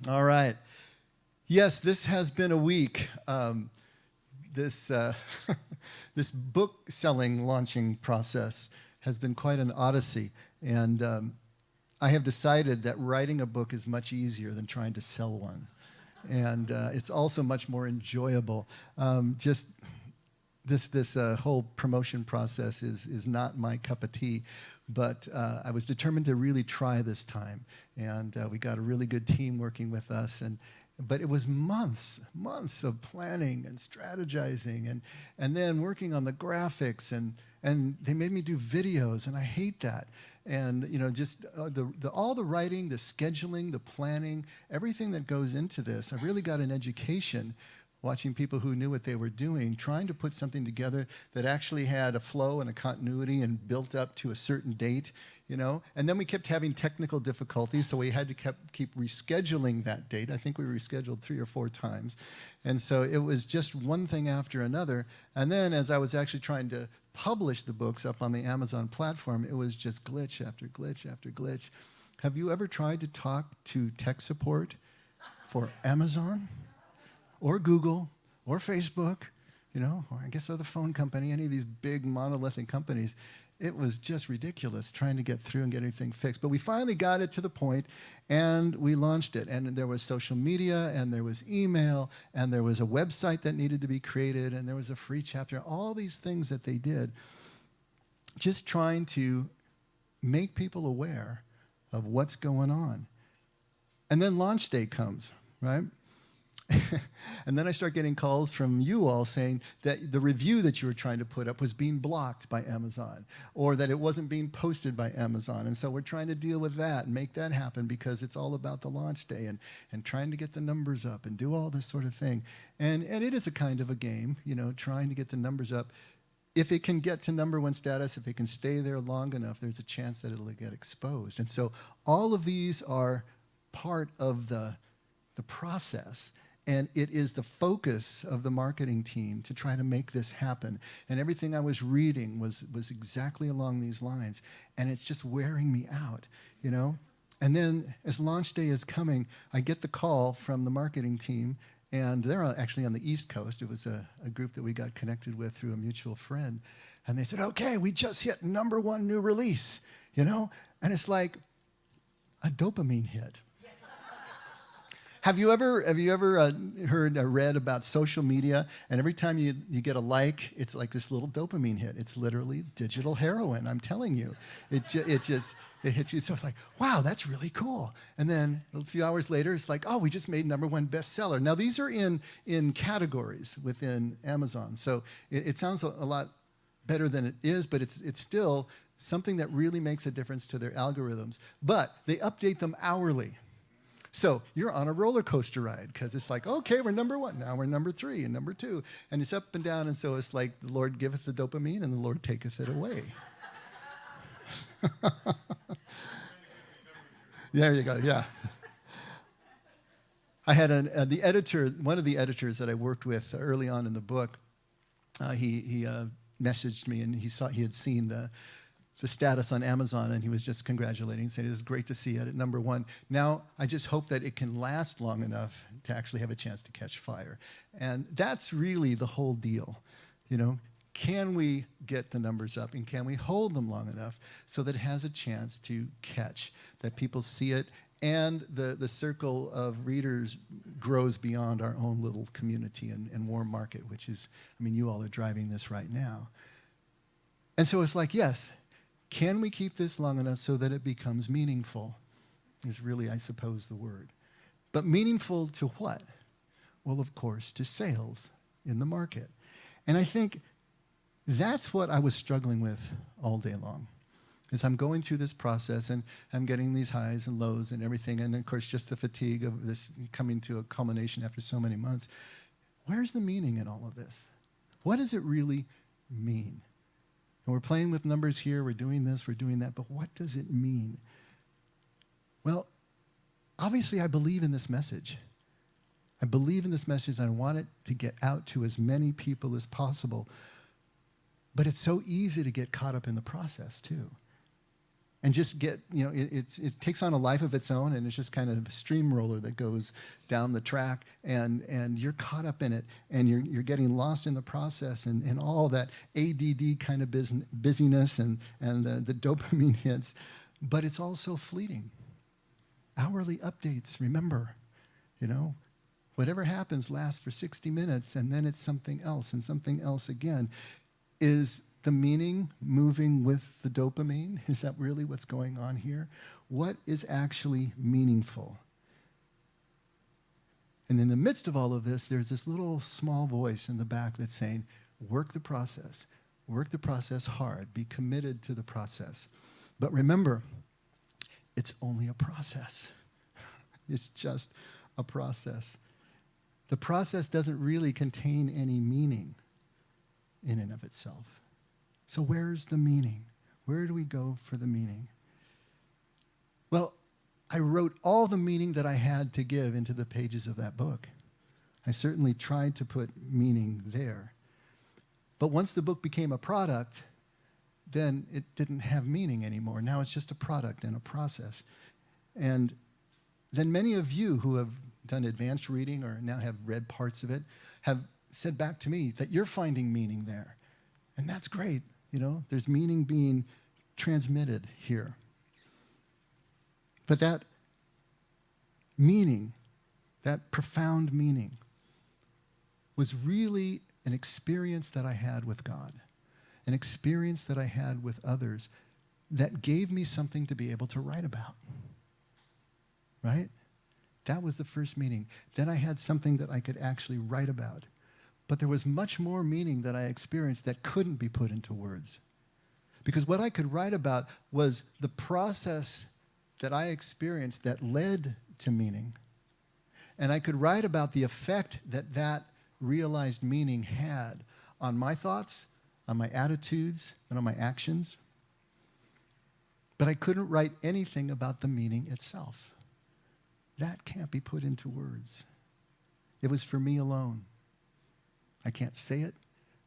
All right. Yes, this has been a week. This this book selling launching process has been quite an odyssey, and I have decided that writing a book is much easier than trying to sell one, and it's also much more enjoyable. Just this whole promotion process is not my cup of tea, but I was determined to really try this time, and we got a really good team working with us, but it was months of planning and strategizing, and then working on the graphics, and they made me do videos, and I hate that. And just all the writing, the scheduling, the planning, everything that goes into this, I really got an education watching people who knew what they were doing, trying to put something together that actually had a flow and a continuity and built up to a certain date, And then we kept having technical difficulties, so we had to keep rescheduling that date. I think we rescheduled 3 or 4 times. And so it was just one thing after another. And then as I was actually trying to publish the books up on the Amazon platform, it was just glitch after glitch after glitch. Have you ever tried to talk to tech support for Amazon? Or Google, or Facebook, or I guess other phone company, any of these big monolithic companies. It was just ridiculous trying to get through and get everything fixed. But we finally got it to the point, and we launched it. And there was social media, and there was email, and there was a website that needed to be created, and there was a free chapter, all these things that they did, just trying to make people aware of what's going on. And then launch day comes, right? And then I start getting calls from you all saying that the review that you were trying to put up was being blocked by Amazon, or that it wasn't being posted by Amazon. And so we're trying to deal with that and make that happen, because it's all about the launch day and trying to get the numbers up and do all this sort of thing. And it is a kind of a game, trying to get the numbers up. If it can get to #1 status, if it can stay there long enough, there's a chance that it'll get exposed. And so all of these are part of the process. And it is the focus of the marketing team to try to make this happen. And everything I was reading was exactly along these lines. And it's just wearing me out, And then as launch day is coming, I get the call from the marketing team, and they're actually on the East Coast. It was a group that we got connected with through a mutual friend. And they said, okay, we just hit #1 new release, And it's like a dopamine hit. Have you ever heard or read about social media, and every time you get a like, it's like this little dopamine hit? It's literally digital heroin, I'm telling you. It hits you, so it's like, wow, that's really cool. And then a few hours later, it's like, oh, we just made #1 bestseller. Now, these are in categories within Amazon, so it sounds a lot better than it is, but it's still something that really makes a difference to their algorithms. But they update them hourly. So you're on a roller coaster ride, because it's like, okay, we're #1, now we're #3 and #2. And it's up and down, and so it's like the Lord giveth the dopamine and the Lord taketh it away. There you go, yeah. I had the editor, one of the editors that I worked with early on in the book, he messaged me, and he had seen the status on Amazon, and he was just congratulating, saying, it's great to see it at #1. Now, I just hope that it can last long enough to actually have a chance to catch fire. And that's really the whole deal. Can we get the numbers up, and can we hold them long enough so that it has a chance to catch, that people see it, and the circle of readers grows beyond our own little community and warm market, which is, you all are driving this right now. And so it's like, yes, can we keep this long enough so that it becomes meaningful, is really, I suppose, the word. But meaningful to what? Well, of course, to sales in the market. And I think that's what I was struggling with all day long. As I'm going through this process, and I'm getting these highs and lows and everything, and of course, just the fatigue of this coming to a culmination after so many months. Where's the meaning in all of this? What does it really mean? And we're playing with numbers here, we're doing this, we're doing that, but what does it mean? Well, obviously I believe in this message. I believe in this message, and I want it to get out to as many people as possible. But it's so easy to get caught up in the process too. and just get, it takes on a life of its own, and it's just kind of a steamroller that goes down the track, and you're caught up in it, and you're getting lost in the process, and all that ADD kind of busyness and the dopamine hits, but it's also fleeting. Hourly updates, remember, whatever happens lasts for 60 minutes, and then it's something else and something else again. Is the meaning moving with the dopamine? Is that really what's going on here? What is actually meaningful? And in the midst of all of this, there's this little small voice in the back that's saying, work the process hard, be committed to the process. But remember, it's only a process. It's just a process. The process doesn't really contain any meaning in and of itself. So where's the meaning? Where do we go for the meaning? Well, I wrote all the meaning that I had to give into the pages of that book. I certainly tried to put meaning there. But once the book became a product, then it didn't have meaning anymore. Now it's just a product and a process. And then many of you who have done advanced reading or now have read parts of it have said back to me that you're finding meaning there. And that's great. There's meaning being transmitted here. But that meaning, that profound meaning, was really an experience that I had with God, an experience that I had with others that gave me something to be able to write about. Right? That was the first meaning. Then I had something that I could actually write about. But there was much more meaning that I experienced that couldn't be put into words. Because what I could write about was the process that I experienced that led to meaning. And I could write about the effect that that realized meaning had on my thoughts, on my attitudes, and on my actions. But I couldn't write anything about the meaning itself. That can't be put into words. It was for me alone. I can't say it,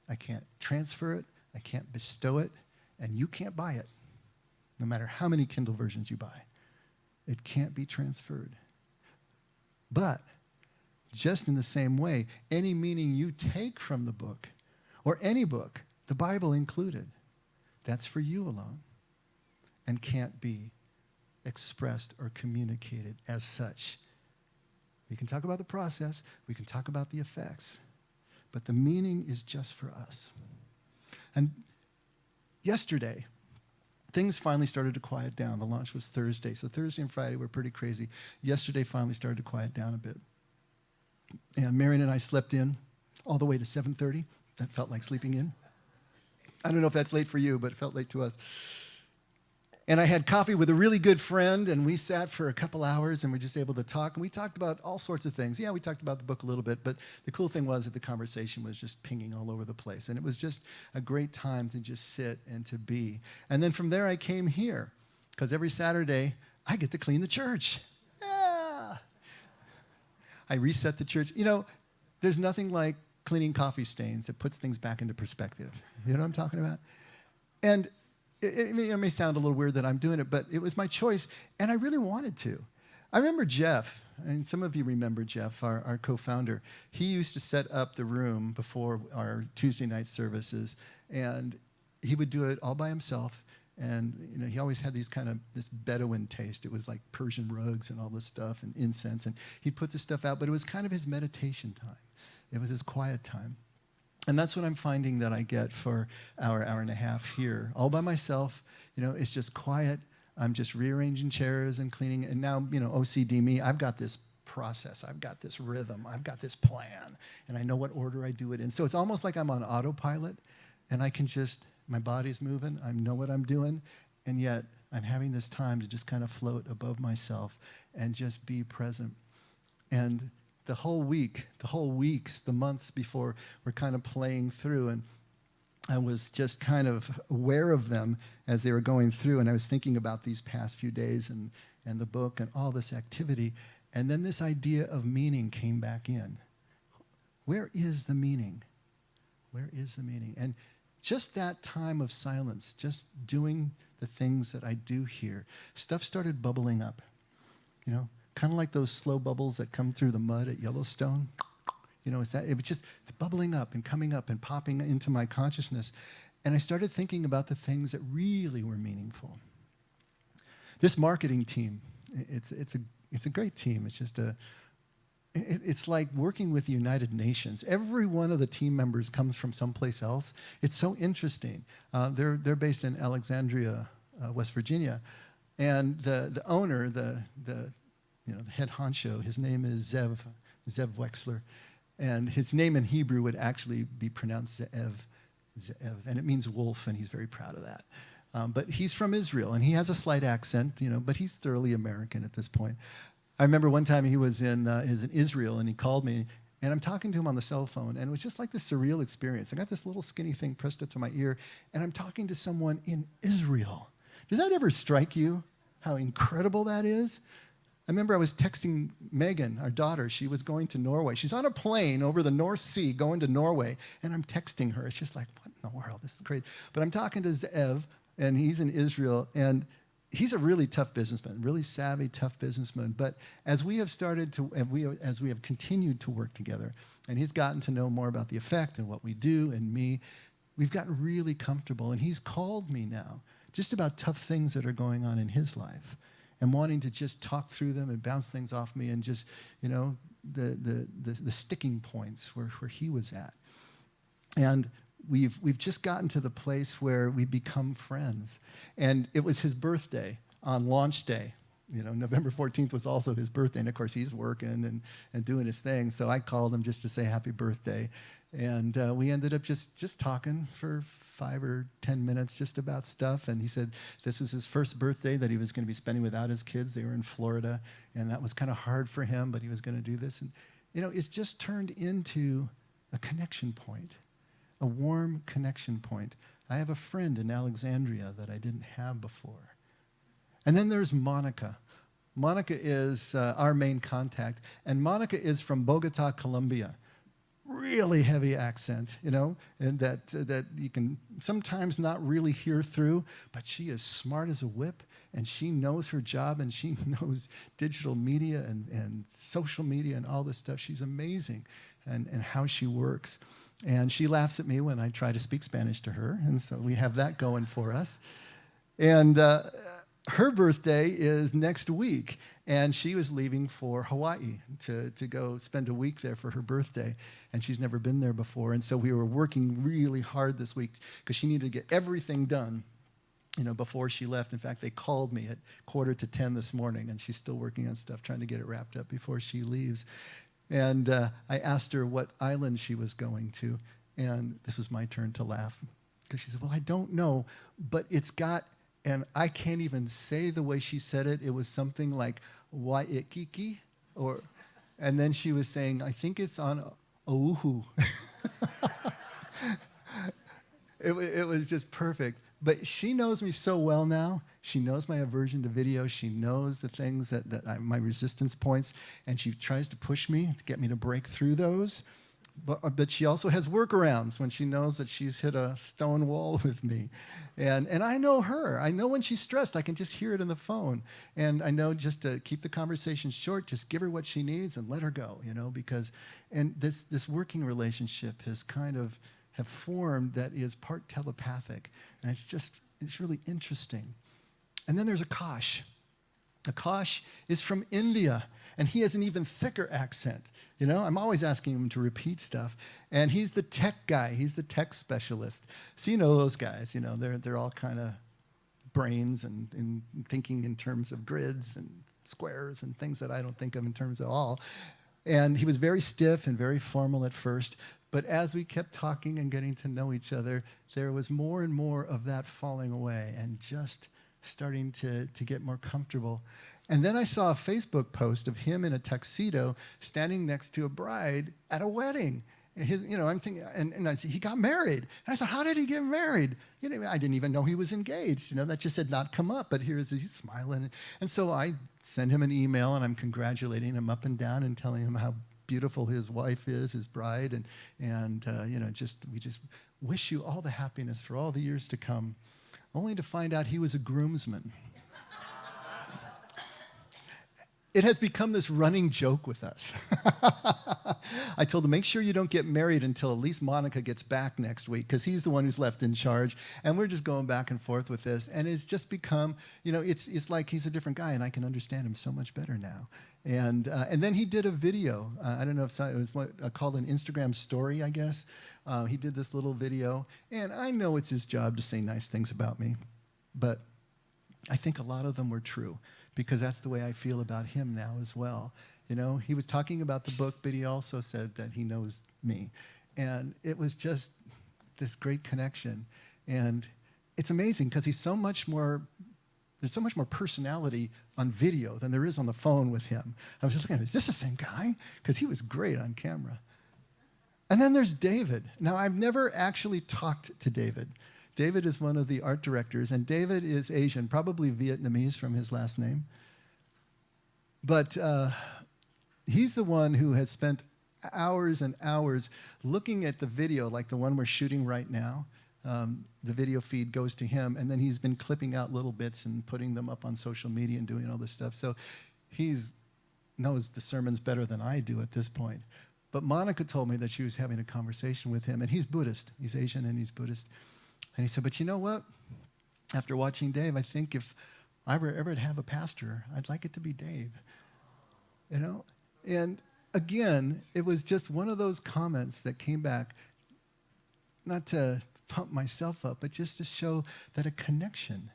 I can't transfer it, I can't bestow it, and you can't buy it, no matter how many Kindle versions you buy. It can't be transferred. But just in the same way, any meaning you take from the book, or any book, the Bible included, that's for you alone and can't be expressed or communicated as such. We can talk about the process, we can talk about the effects, but the meaning is just for us. And yesterday, things finally started to quiet down. The launch was Thursday, so Thursday and Friday were pretty crazy. Yesterday finally started to quiet down a bit. And Marion and I slept in all the way to 7:30. That felt like sleeping in. I don't know if that's late for you, but it felt late to us. And I had coffee with a really good friend, and we sat for a couple hours, and we were just able to talk. And we talked about all sorts of things. Yeah, we talked about the book a little bit, but the cool thing was that the conversation was just pinging all over the place. And it was just a great time to just sit and to be. And then from there, I came here, because every Saturday, I get to clean the church. Yeah. I reset the church. There's nothing like cleaning coffee stains that puts things back into perspective. You know what I'm talking about? And it may sound a little weird that I'm doing it, but it was my choice, and I really wanted to. I remember Jeff, and some of you remember Jeff, our co-founder. He used to set up the room before our Tuesday night services, and he would do it all by himself. And he always had this Bedouin taste. It was like Persian rugs and all this stuff and incense, and he'd put this stuff out, but it was kind of his meditation time. It was his quiet time. And that's what I'm finding that I get for hour and a half here, all by myself. It's just quiet. I'm just rearranging chairs and cleaning. And now, OCD me, I've got this process. I've got this rhythm. I've got this plan. And I know what order I do it in. So it's almost like I'm on autopilot, and I can my body's moving. I know what I'm doing. And yet I'm having this time to just kind of float above myself and just be present. And the whole weeks, the months before were kind of playing through, and I was just kind of aware of them as they were going through, and I was thinking about these past few days and the book and all this activity, and then this idea of meaning came back in. Where is the meaning? Where is the meaning? And just that time of silence, just doing the things that I do here, stuff started bubbling up, kind of like those slow bubbles that come through the mud at Yellowstone. It was just bubbling up and coming up and popping into my consciousness. And I started thinking about the things that really were meaningful. This marketing team, it's a great team. It's just it's like working with the United Nations. Every one of the team members comes from someplace else. It's so interesting. They're based in Alexandria, West Virginia, and the owner, the head honcho, his name is Zev Wexler, and his name in Hebrew would actually be pronounced Ze'ev, and it means wolf, and he's very proud of that. But he's from Israel, and he has a slight accent, but he's thoroughly American at this point. I remember one time he was in Israel, and he called me, and I'm talking to him on the cell phone, and it was just like this surreal experience. I got this little skinny thing pressed up to my ear, and I'm talking to someone in Israel. Does that ever strike you, how incredible that is? I remember I was texting Megan, our daughter. She was going to Norway. She's on a plane over the North Sea going to Norway, and I'm texting her. It's just like, what in the world? This is crazy. But I'm talking to Ze'ev, and he's in Israel, and he's a really tough businessman, really savvy, tough businessman. But as we have as we have continued to work together, and he's gotten to know more about the effect and what we do and me, we've gotten really comfortable. And he's called me now just about tough things that are going on in his life, and wanting to just talk through them and bounce things off me, and just, the sticking points where he was at. And we've just gotten to the place where we become friends. And it was his birthday on launch day. November 14th was also his birthday. And of course, he's working and doing his thing. So I called him just to say happy birthday. And we ended up just talking for 5 or 10 minutes just about stuff. And he said this was his first birthday that he was going to be spending without his kids. They were in Florida, and that was kind of hard for him, but he was going to do this. And, it's just turned into a connection point, a warm connection point. I have a friend in Alexandria that I didn't have before. And then there's Monica. Monica is our main contact, and Monica is from Bogota, Colombia. Really heavy accent, and that you can sometimes not really hear through, but she is smart as a whip, and she knows her job, and she knows digital media and social media and all this stuff. She's amazing, and how she works. And she laughs at me when I try to speak Spanish to her, and so we have that going for us. And her birthday is next week, and she was leaving for Hawaii to go spend a week there for her birthday, and she's never been there before. And so we were working really hard this week because she needed to get everything done, before she left. In fact, they called me at 9:45 this morning, and she's still working on stuff, trying to get it wrapped up before she leaves. And I asked her what island she was going to, and this was my turn to laugh because she said, well, I don't know, but it's got... And I can't even say the way she said it. It was something like Waikiki, and then she was saying, I think it's on Oahu. It was just perfect. But she knows me so well now. She knows my aversion to video. She knows the things my resistance points, and she tries to push me to get me to break through those. But she also has workarounds when she knows that she's hit a stone wall with me. And I know her. I know when she's stressed. I can just hear it in the phone. And I know just to keep the conversation short, just give her what she needs and let her go, because... And this working relationship has kind of have formed that is part telepathic. And it's really interesting. And then there's Akash. Akash is from India, and he has an even thicker accent. I'm always asking him to repeat stuff. And he's the tech guy. He's the tech specialist. So those guys, they're all kind of brains and thinking in terms of grids and squares and things that I don't think of in terms of all. And he was very stiff and very formal at first. But as we kept talking and getting to know each other, there was more and more of that falling away and just starting to get more comfortable. And then I saw a Facebook post of him in a tuxedo standing next to a bride at a wedding. I'm thinking, and I said, he got married. And I thought, how did he get married? I didn't even know he was engaged. That just had not come up. But he's smiling. And so I sent him an email, and I'm congratulating him up and down and telling him how beautiful his wife is, his bride, and we just wish you all the happiness for all the years to come. only to find out he was a groomsman. It has become this running joke with us. I told him, make sure you don't get married until at least Monica gets back next week, because he's the one who's left in charge. And we're just going back and forth with this. And it's just become, it's like he's a different guy, and I can understand him so much better now. And then he did a video. I don't know if it was what called an Instagram story, I guess. He did this little video. And I know it's his job to say nice things about me, but I think a lot of them were true, because that's the way I feel about him now as well. He was talking about the book, but he also said that he knows me. And it was just this great connection. And it's amazing, because there's so much more personality on video than there is on the phone with him. I was just looking at, is this the same guy? Because he was great on camera. And then there's David. Now, I've never actually talked to David. David is one of the art directors, and David is Asian, probably Vietnamese from his last name. But he's the one who has spent hours and hours looking at the video, like the one we're shooting right now. The video feed goes to him, and then he's been clipping out little bits and putting them up on social media and doing all this stuff. So he knows the sermons better than I do at this point. But Monica told me that she was having a conversation with him, and he's Buddhist. He's Asian and he's Buddhist. And he said, but you know what? After watching Dave, I think if I were ever to have a pastor, I'd like it to be Dave. And again, it was just one of those comments that came back, not to pump myself up, but just to show that a connection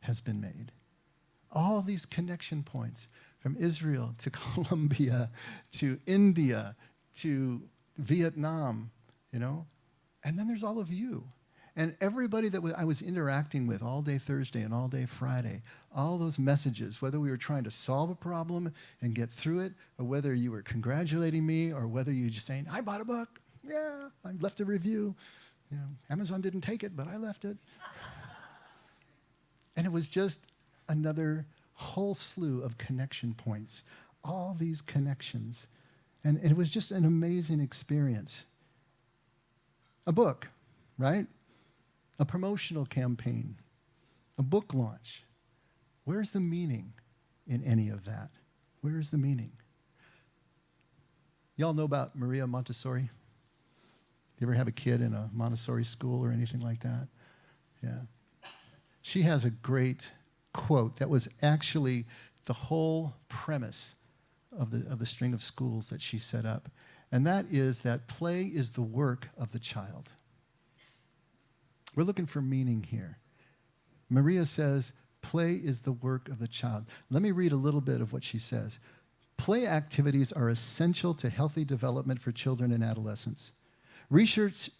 has been made. All these connection points, from Israel to Colombia to India to Vietnam, and then there's all of you. And everybody that I was interacting with all day Thursday and all day Friday, all those messages, whether we were trying to solve a problem and get through it, or whether you were congratulating me, or whether you were just saying, I bought a book, yeah, I left a review. Amazon didn't take it, but I left it. And it was just another whole slew of connection points, all these connections. And it was just an amazing experience. A book, right? A promotional campaign, a book launch. Where's the meaning in any of that? Where is the meaning? Y'all know about Maria Montessori? You ever have a kid in a Montessori school or anything like that? Yeah. She has a great quote that was actually the whole premise of the string of schools that she set up. And that is that play is the work of the child. We're looking for meaning here. Maria says, play is the work of the child. Let me read a little bit of what she says. Play activities are essential to healthy development for children and adolescents. Research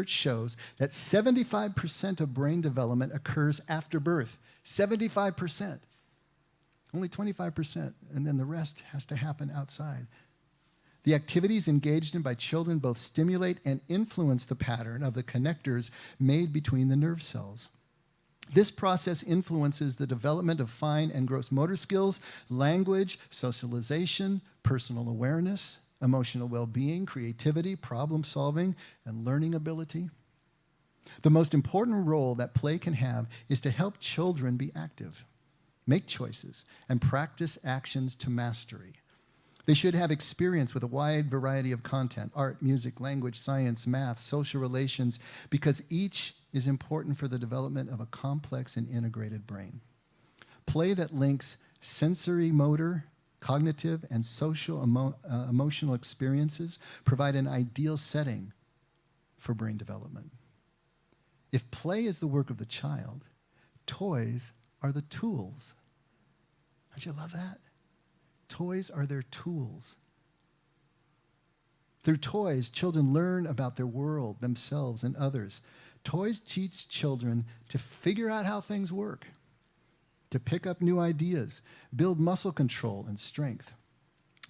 shows that 75% of brain development occurs after birth. 75%. Only 25%, and then the rest has to happen outside. The activities engaged in by children both stimulate and influence the pattern of the connectors made between the nerve cells. This process influences the development of fine and gross motor skills, language, socialization, personal awareness, emotional well-being, creativity, problem-solving, and learning ability. The most important role that play can have is to help children be active, make choices, and practice actions to mastery. They should have experience with a wide variety of content, art, music, language, science, math, social relations, because each is important for the development of a complex and integrated brain. Play that links sensory, motor, cognitive, and social emotional experiences provide an ideal setting for brain development. If play is the work of the child, toys are the tools. Don't you love that? Toys are their tools. Through toys, children learn about their world, themselves, and others. Toys teach children to figure out how things work, to pick up new ideas, build muscle control and strength,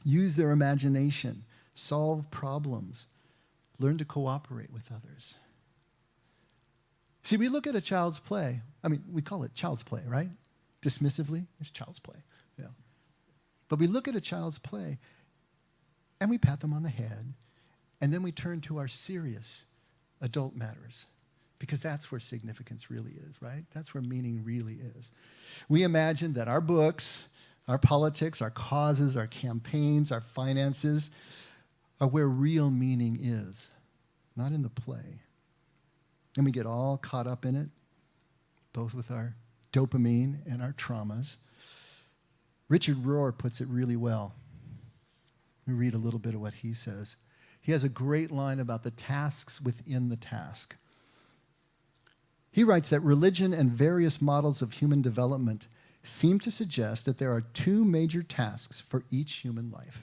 use their imagination, solve problems, learn to cooperate with others. See, we look at a child's play. We call it child's play, right? Dismissively, it's child's play. Yeah. But we look at a child's play, and we pat them on the head, and then we turn to our serious adult matters, Because that's where significance really is, right? That's where meaning really is. We imagine that our books, our politics, our causes, our campaigns, our finances are where real meaning is, not in the play. And we get all caught up in it, both with our dopamine and our traumas. Richard Rohr puts it really well. Let me read a little bit of what he says. He has a great line about the tasks within the task. He writes that religion and various models of human development seem to suggest that there are two major tasks for each human life.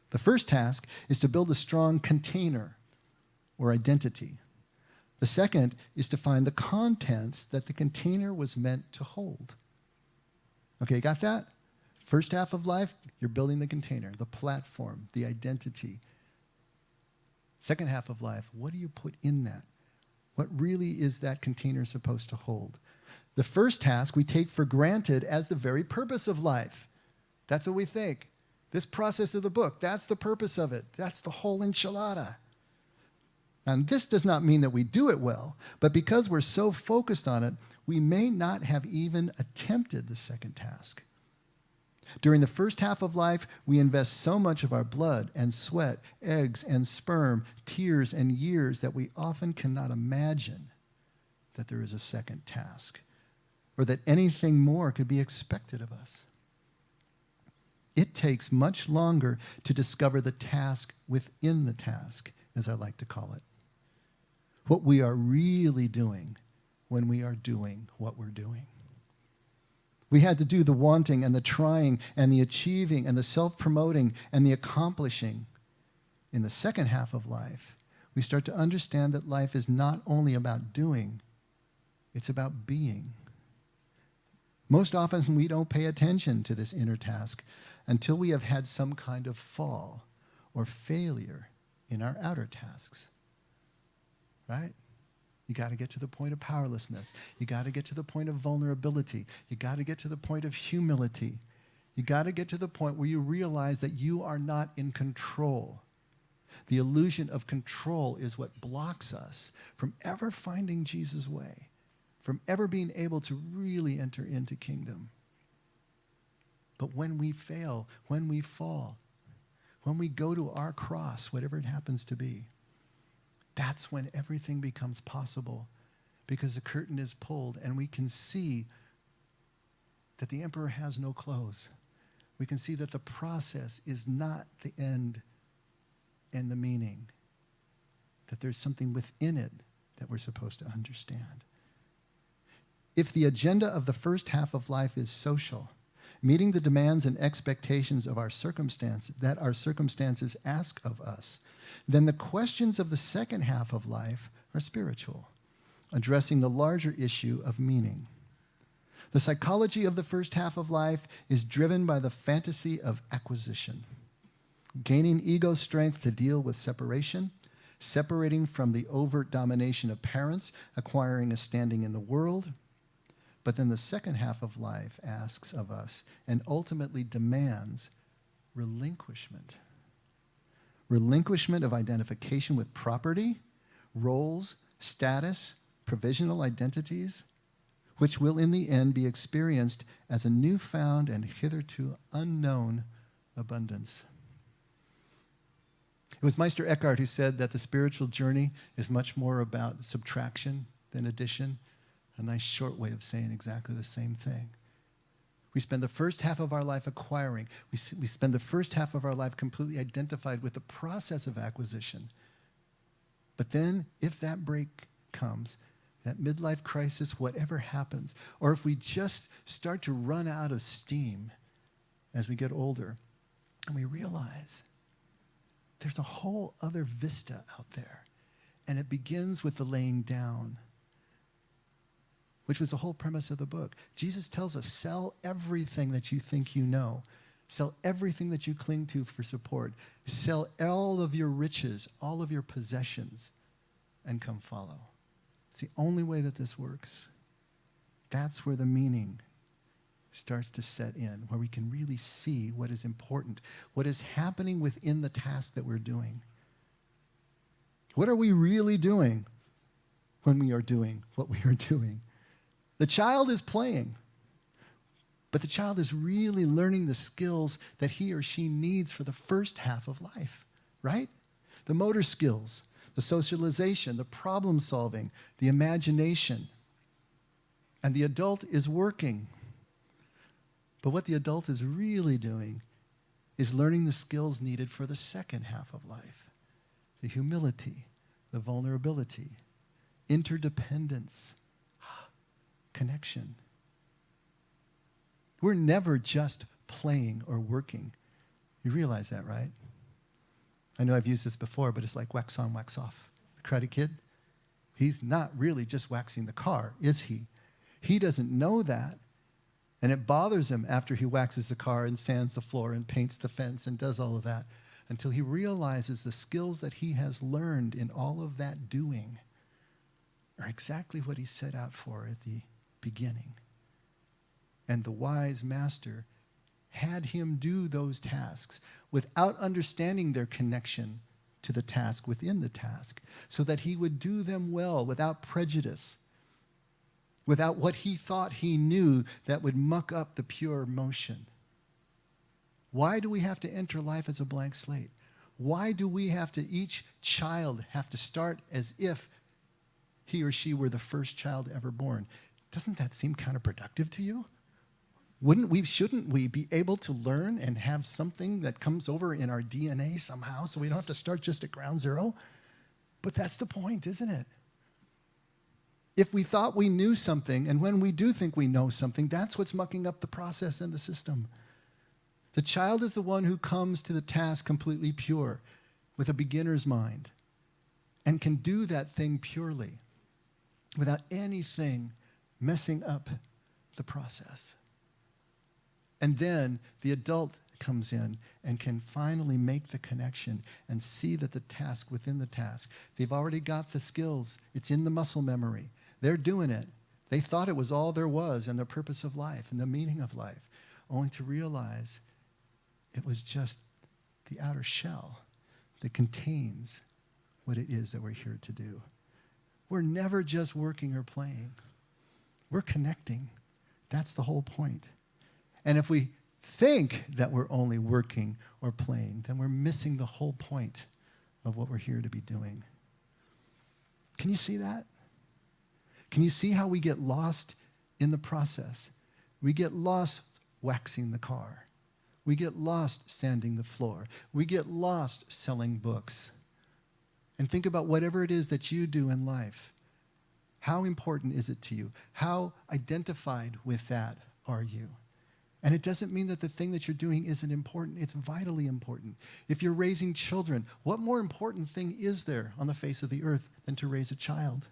The first task is to build a strong container or identity. The second is to find the contents that the container was meant to hold. Okay, got that? First half of life, you're building the container, the platform, the identity. Second half of life, what do you put in that? What really is that container supposed to hold? The first task we take for granted as the very purpose of life. That's what we think. This process of the book, that's the purpose of it. That's the whole enchilada. And this does not mean that we do it well, but because we're so focused on it, we may not have even attempted the second task. During the first half of life, we invest so much of our blood and sweat, eggs and sperm, tears and years that we often cannot imagine that there is a second task or that anything more could be expected of us. It takes much longer to discover the task within the task, as I like to call it. What we are really doing when we are doing what we're doing. We had to do the wanting and the trying and the achieving and the self-promoting and the accomplishing. In the second half of life, we start to understand that life is not only about doing, it's about being. Most often we don't pay attention to this inner task until we have had some kind of fall or failure in our outer tasks. Right? You got to get to the point of powerlessness. You got to get to the point of vulnerability. You got to get to the point of humility. You got to get to the point where you realize that you are not in control. The illusion of control is what blocks us from ever finding Jesus' way, from ever being able to really enter into kingdom. But when we fail, when we fall, when we go to our cross, whatever it happens to be, that's when everything becomes possible, because the curtain is pulled and we can see that the emperor has no clothes. We can see that the process is not the end and the meaning, that there's something within it that we're supposed to understand. If the agenda of the first half of life is social, meeting the demands and expectations of our circumstances that our circumstances ask of us, then the questions of the second half of life are spiritual, addressing the larger issue of meaning. The psychology of the first half of life is driven by the fantasy of acquisition, gaining ego strength to deal with separation, separating from the overt domination of parents, acquiring a standing in the world. But then the second half of life asks of us and ultimately demands relinquishment. Relinquishment of identification with property, roles, status, provisional identities, which will in the end be experienced as a newfound and hitherto unknown abundance. It was Meister Eckhart who said that the spiritual journey is much more about subtraction than addition. A nice short way of saying exactly the same thing. We spend the first half of our life acquiring. We spend the first half of our life completely identified with the process of acquisition. But then, if that break comes, that midlife crisis, whatever happens, or if we just start to run out of steam as we get older, and we realize there's a whole other vista out there, and it begins with the laying down, which was the whole premise of the book. Jesus tells us, sell everything that you think you know. Sell everything that you cling to for support. Sell all of your riches, all of your possessions, and come follow. It's the only way that this works. That's where the meaning starts to set in, where we can really see what is important, what is happening within the task that we're doing. What are we really doing when we are doing what we are doing. The child is playing, but the child is really learning the skills that he or she needs for the first half of life, right? The motor skills, the socialization, the problem solving, the imagination. And the adult is working. But what the adult is really doing is learning the skills needed for the second half of life. The humility, the vulnerability, interdependence, connection. We're never just playing or working. You realize that, right? I know I've used this before, but it's like wax on, wax off. The Karate Kid, he's not really just waxing the car, is he? He doesn't know that. And it bothers him after he waxes the car and sands the floor and paints the fence and does all of that, until he realizes the skills that he has learned in all of that doing are exactly what he set out for at the beginning. And the wise master had him do those tasks without understanding their connection to the task within the task, so that he would do them well without prejudice, without what he thought he knew that would muck up the pure motion. Why do we have to enter life as a blank slate? Why do we have to, each child have to start as if he or she were the first child ever born? Doesn't that seem counterproductive to you? Shouldn't we be able to learn and have something that comes over in our DNA somehow, so we don't have to start just at ground zero? But that's the point, isn't it? If we thought we knew something, and when we do think we know something, that's what's mucking up the process and the system. The child is the one who comes to the task completely pure, with a beginner's mind, and can do that thing purely, without anything messing up the process. And then the adult comes in and can finally make the connection and see that the task within the task, they've already got the skills. It's in the muscle memory. They're doing it. They thought it was all there was and the purpose of life and the meaning of life, only to realize it was just the outer shell that contains what it is that we're here to do. We're never just working or playing. We're connecting. That's the whole point. And if we think that we're only working or playing, then we're missing the whole point of what we're here to be doing. Can you see that? Can you see how we get lost in the process? We get lost waxing the car. We get lost sanding the floor. We get lost selling books. And think about whatever it is that you do in life. How important is it to you? How identified with that are you? And it doesn't mean that the thing that you're doing isn't important. It's vitally important. If you're raising children, what more important thing is there on the face of the earth than to raise a child?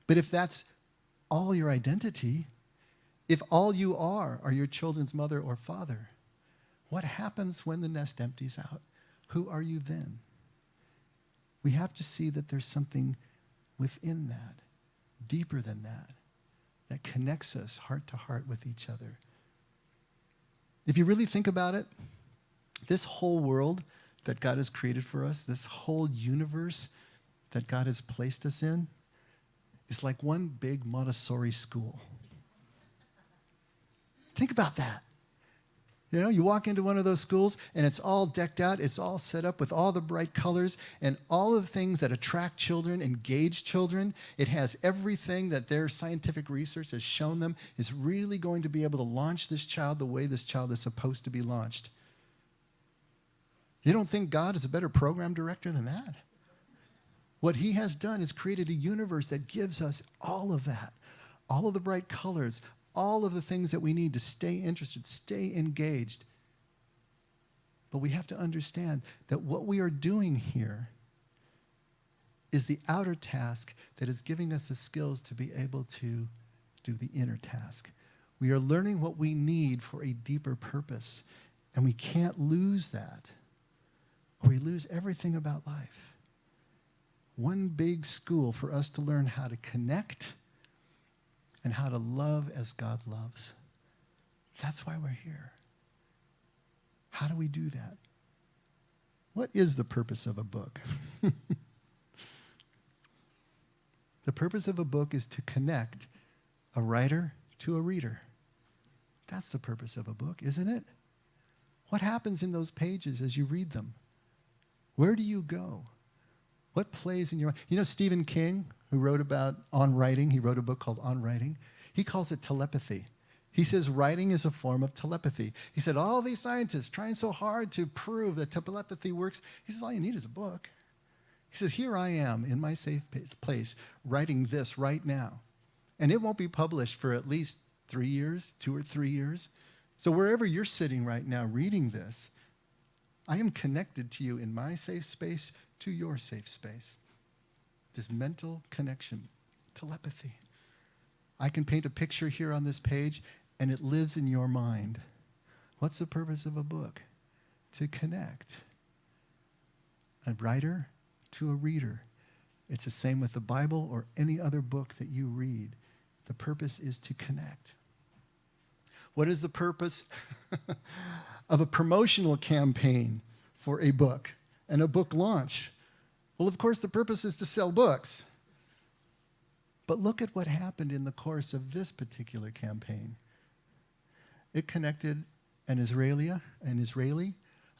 But if that's all your identity, if all you are your children's mother or father, what happens when the nest empties out? Who are you then? We have to see that there's something within that, deeper than that connects us heart to heart with each other. If you really think about it, this whole world that God has created for us, this whole universe that God has placed us in, is like one big Montessori school. Think about that. You know, you walk into one of those schools and it's all decked out, it's all set up with all the bright colors and all of the things that attract children, engage children. It has everything that their scientific research has shown them is really going to be able to launch this child the way this child is supposed to be launched. You don't think God is a better program director than that? What he has done is created a universe that gives us all of that, all of the bright colors, all of the things that we need to stay interested, stay engaged. But we have to understand that what we are doing here is the outer task that is giving us the skills to be able to do the inner task. We are learning what we need for a deeper purpose, and we can't lose that, or we lose everything about life. One big school for us to learn how to connect and how to love as God loves. That's why we're here. How do we do that? What is the purpose of a book? The purpose of a book is to connect a writer to a reader. That's the purpose of a book, isn't it? What happens in those pages as you read them? Where do you go? What plays in your mind? You know Stephen King, who wrote about on writing, he wrote a book called On Writing. He calls it telepathy. He says writing is a form of telepathy. He said all these scientists trying so hard to prove that telepathy works. He says all you need is a book. He says here I am in my safe place writing this right now. And it won't be published for at least 3 years, 2 or 3 years. So wherever you're sitting right now reading this, I am connected to you in my safe space to your safe space. This mental connection, telepathy. I can paint a picture here on this page, and it lives in your mind. What's the purpose of a book? To connect a writer to a reader. It's the same with the Bible or any other book that you read. The purpose is to connect. What is the purpose of a promotional campaign for a book and a book launch? Well, of course, the purpose is to sell books. But look at what happened in the course of this particular campaign. It connected an Israeli,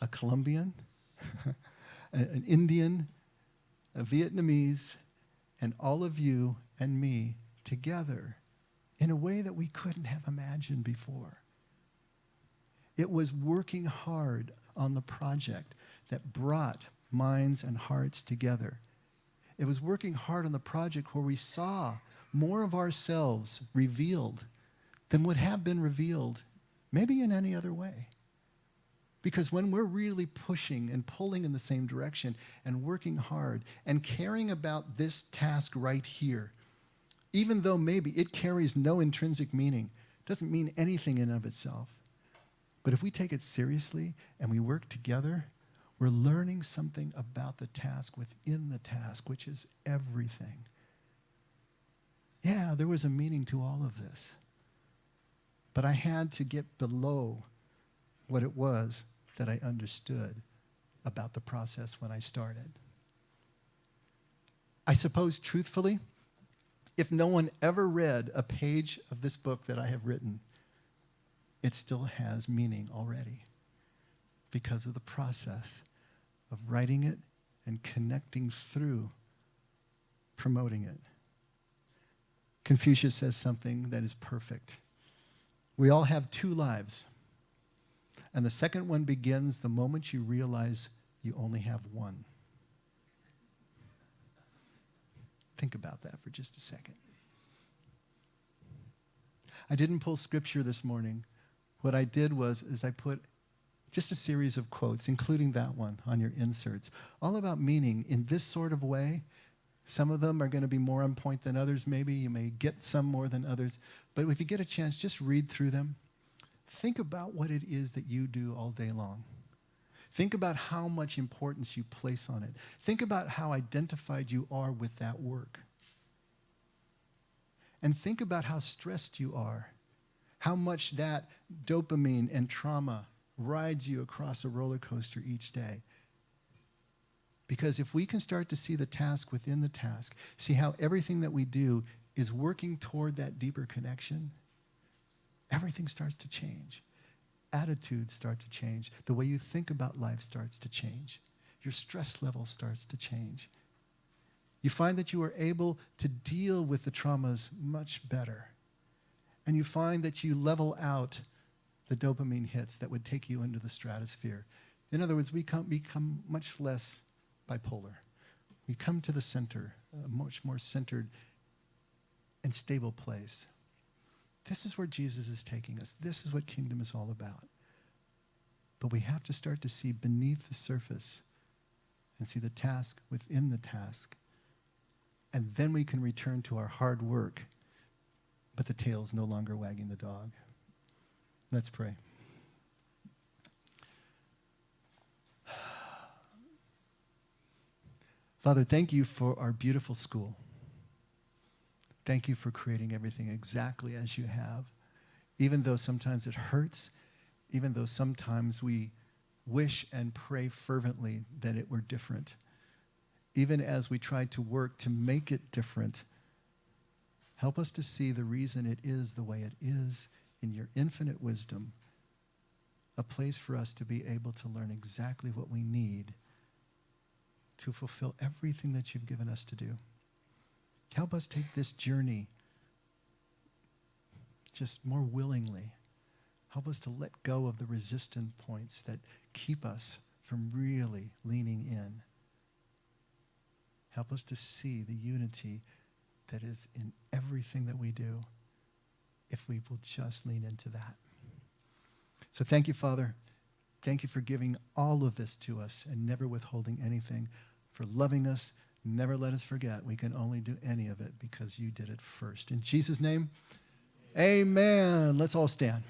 a Colombian, an Indian, a Vietnamese, and all of you and me together in a way that we couldn't have imagined before. It was working hard on the project that brought minds and hearts together. It was working hard on the project where we saw more of ourselves revealed than would have been revealed maybe in any other way. Because when we're really pushing and pulling in the same direction and working hard and caring about this task right here, even though maybe it carries no intrinsic meaning, doesn't mean anything in and of itself. But if we take it seriously and we work together, we're learning something about the task within the task, which is everything. Yeah, there was a meaning to all of this. But I had to get below what it was that I understood about the process when I started. I suppose, truthfully, if no one ever read a page of this book that I have written, it still has meaning already because of the process of writing it and connecting through promoting it. Confucius says something that is perfect. We all have 2 lives, and the second one begins the moment you realize you only have one. Think about that for just a second. I didn't pull scripture this morning. What I did was I put just a series of quotes, including that one on your inserts, all about meaning in this sort of way. Some of them are going to be more on point than others, maybe. You may get some more than others. But if you get a chance, just read through them. Think about what it is that you do all day long. Think about how much importance you place on it. Think about how identified you are with that work. And think about how stressed you are, how much that dopamine and trauma rides you across a roller coaster each day. Because if we can start to see the task within the task, see how everything that we do is working toward that deeper connection, everything starts to change. Attitudes start to change. The way you think about life starts to change. Your stress level starts to change. You find that you are able to deal with the traumas much better. And you find that you level out the dopamine hits that would take you into the stratosphere. In other words, we become much less bipolar. We come to the center, a much more centered and stable place. This is where Jesus is taking us. This is what kingdom is all about. But we have to start to see beneath the surface and see the task within the task. And then we can return to our hard work, but the tail's no longer wagging the dog. Let's pray. Father, thank you for our beautiful school. Thank you for creating everything exactly as you have, even though sometimes it hurts, even though sometimes we wish and pray fervently that it were different. Even as we try to work to make it different, Help us to see the reason it is the way it is in your infinite wisdom, a place for us to be able to learn exactly what we need to fulfill everything that you've given us to do. Help us take this journey just more willingly. Help us to let go of the resistance points that keep us from really leaning in. Help us to see the unity that is in everything that we do if we will just lean into that. So thank you, Father. Thank you for giving all of this to us and never withholding anything, for loving us. Never let us forget we can only do any of it because you did it first. In Jesus' name, amen. Let's all stand.